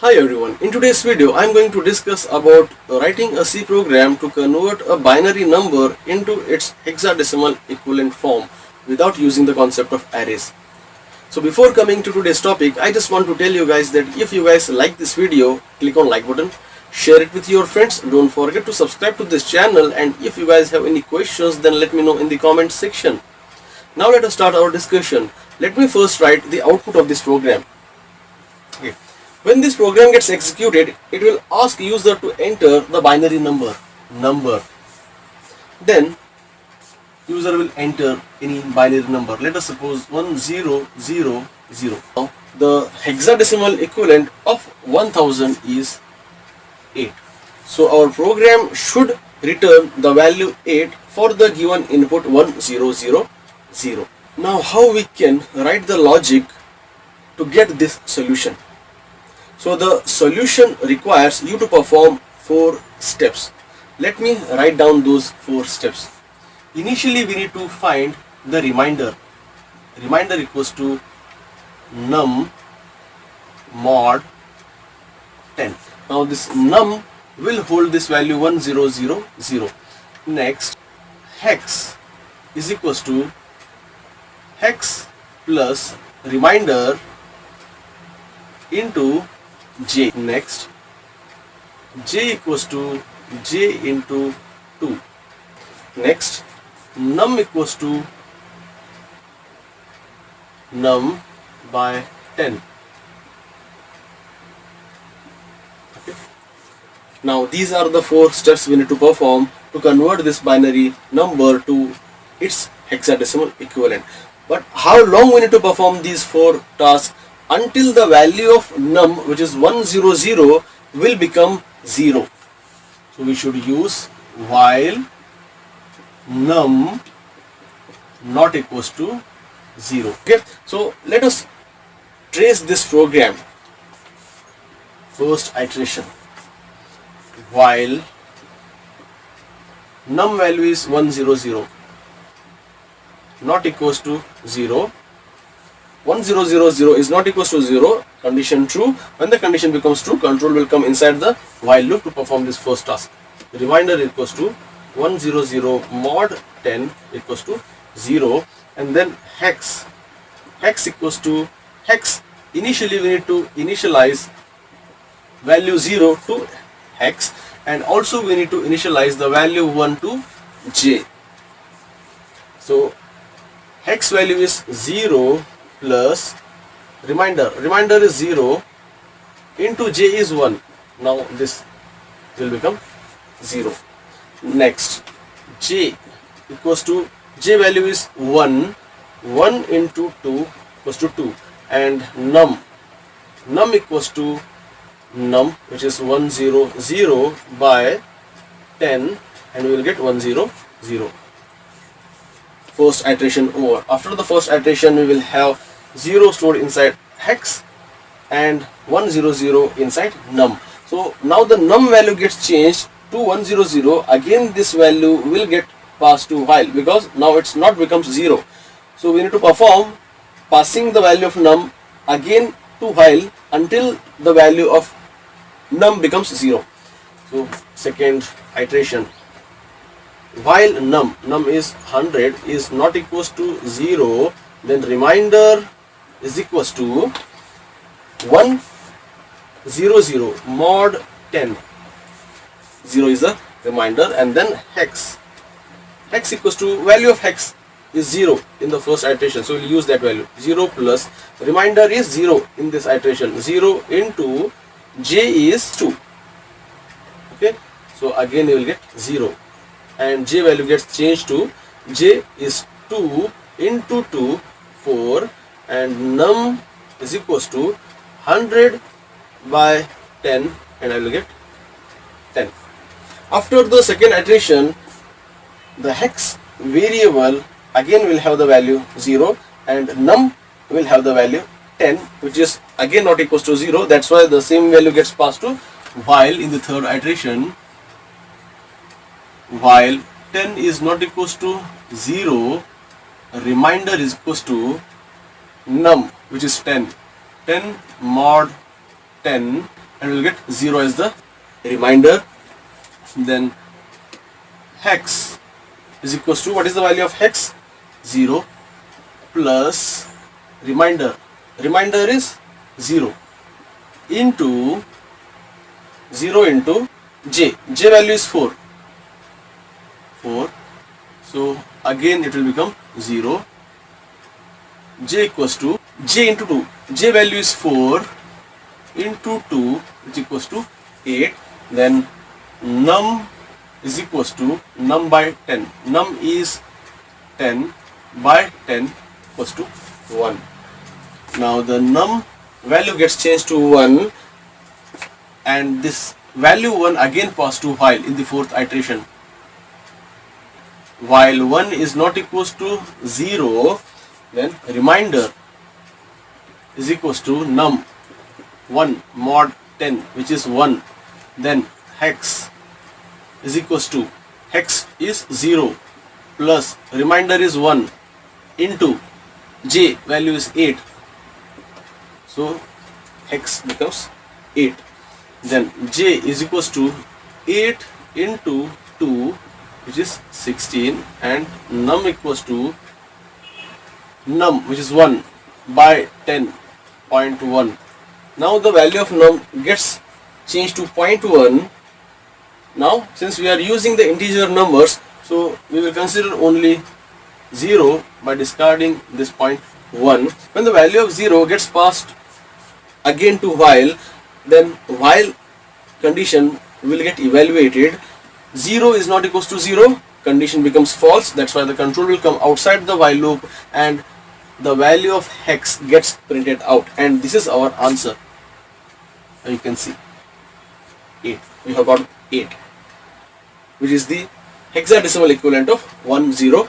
Hi everyone, in today's video I am going to discuss about writing a C program to convert a binary number into its hexadecimal equivalent form without using the concept of arrays. So before coming to today's topic, I just want to tell you guys that if you guys like this video, click on like button, share it with your friends, don't forget to subscribe to this channel, and if you guys have any questions then let me know in the comment section. Now let us start our discussion. Let me first write the output of this program. Okay. When this program gets executed, it will ask user to enter the binary number. Then user will enter any binary number. Let us suppose 1000. Now the hexadecimal equivalent of 1000 is 8. So our program should return the value 8 for the given input 1000. Now how we can write the logic to get this solution? So the solution requires you to perform 4 steps. Let me write down those 4 steps. Initially we need to find the remainder. Remainder equals to num mod 10. Now this num will hold this value 1000. Next, hex is equals to hex plus remainder into j. Next, j equals to j into 2. Next, num equals to num by 10. Okay. Now these are the 4 steps we need to perform to convert this binary number to its hexadecimal equivalent. But how long we need to perform these 4 tasks? Until the value of num, which is 100, will become 0. So we should use while num not equals to 0. Okay, so let us trace this program. First iteration, while num value is 100 not equals to 0. 1000 is not equals to 0, condition true. When the condition becomes true, control will come inside the while loop to perform this first task. Remainder equals to 100 mod 10 equals to 0, and then hex equals to hex. Initially we need to initialize value 0 to hex, and also we need to initialize the value 1 to j. So hex value is 0 plus remainder is 0 into j is 1. Now this will become 0. Next, j equals to j value is 1 into 2 equals to 2, and num equals to num, which is 100 by 10, and we will get 100. First iteration over. After the first iteration we will have 0 stored inside hex and 100 inside num. So now the num value gets changed to 100. Again this value will get passed to while, because now it's not becomes 0. So we need to perform passing the value of num again to while until the value of num becomes 0. So second iteration, while num is 100 is not equals to 0, then remainder is equals to 100 mod 10. 0 is the remainder, and then hex equals to value of hex is 0 in the first iteration, so we'll use that value. 0 plus remainder is 0 in this iteration. 0 into j is 2. Okay, so again you will get 0, and j value gets changed to j is 2 into 2, 4, and num is equals to 100 by 10, and I will get 10. After the second iteration, the hex variable again will have the value 0, and num will have the value 10, which is again not equals to 0. That's why the same value gets passed to while in the third iteration. While 10 is not equals to 0, remainder is equals to num, which is 10. 10 mod 10, and we'll get 0 as the remainder. Then hex is equals to, what is the value of hex? 0 plus remainder. Remainder is 0 into 0 into j. J value is 4. So again it will become 0. J equals to j into 2. J value is 4 into 2, which equals to 8. Then num is equals to num by 10. Num is 10 by 10 equals to 1. Now the num value gets changed to 1, and this value 1 again passed to while in the fourth iteration. While 1 is not equals to 0, then remainder is equals to num 1 mod 10, which is 1. Then hex is equals to, hex is 0 plus remainder is 1 into j value is 8. So hex becomes 8. Then j is equals to 8 into 2, which is 16, and num equals to num, which is 1 by 10.1. Now the value of num gets changed to 0.1. Now since we are using the integer numbers, so we will consider only 0 by discarding this 0.1. When the value of 0 gets passed again to while, then while condition will get evaluated. 0 is not equals to 0, condition becomes false. That's why the control will come outside the while loop and the value of hex gets printed out, and this is our answer. You can see 8. We have got 8, which is the hexadecimal equivalent of 1000.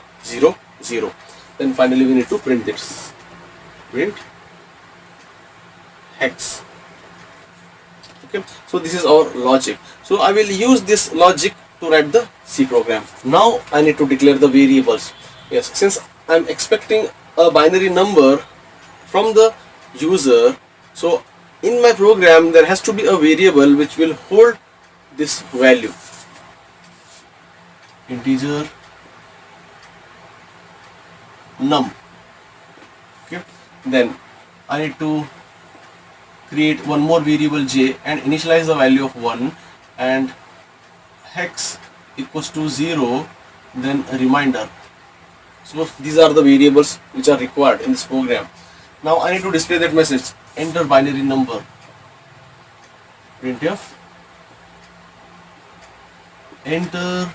Then finally we need to print this. Print hex. Okay, so this is our logic. So I will use this logic to write the C program. Now I need to declare the variables. Yes, since I am expecting a binary number from the user, so in my program there has to be a variable which will hold this value. Integer num. Okay, then I need to create one more variable j and initialize the value of 1, and hex equals to 0, then a remainder. So these are the variables which are required in this program. Now I need to display that message, enter binary number. Printf enter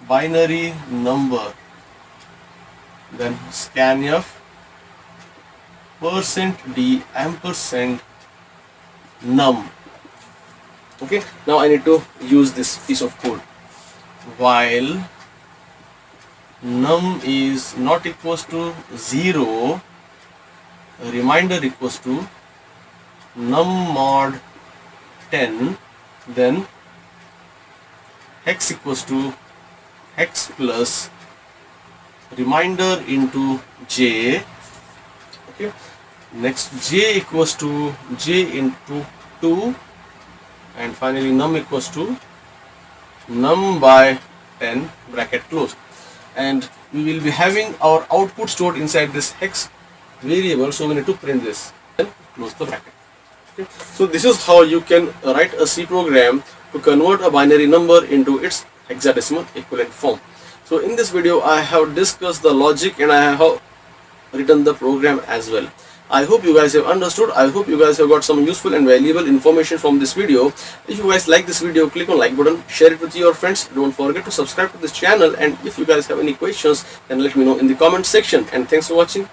binary number, then scanf %d ampersand num. Okay, now I need to use this piece of code. While num is not equals to 0, remainder equals to num mod 10, then hex equals to hex plus remainder into j. Okay, next j equals to j into 2, and finally num equals to num by 10 bracket close, and we will be having our output stored inside this hex variable, so we need to print this and close the bracket. Okay, so this is how you can write a C program to convert a binary number into its hexadecimal equivalent form. So in this video I have discussed the logic and I have written the program as well. I hope you guys have understood. I hope you guys have got some useful and valuable information from this video. If you guys like this video, click on like button, share it with your friends. Don't forget to subscribe to this channel, and if you guys have any questions, then let me know in the comment section. And thanks for watching.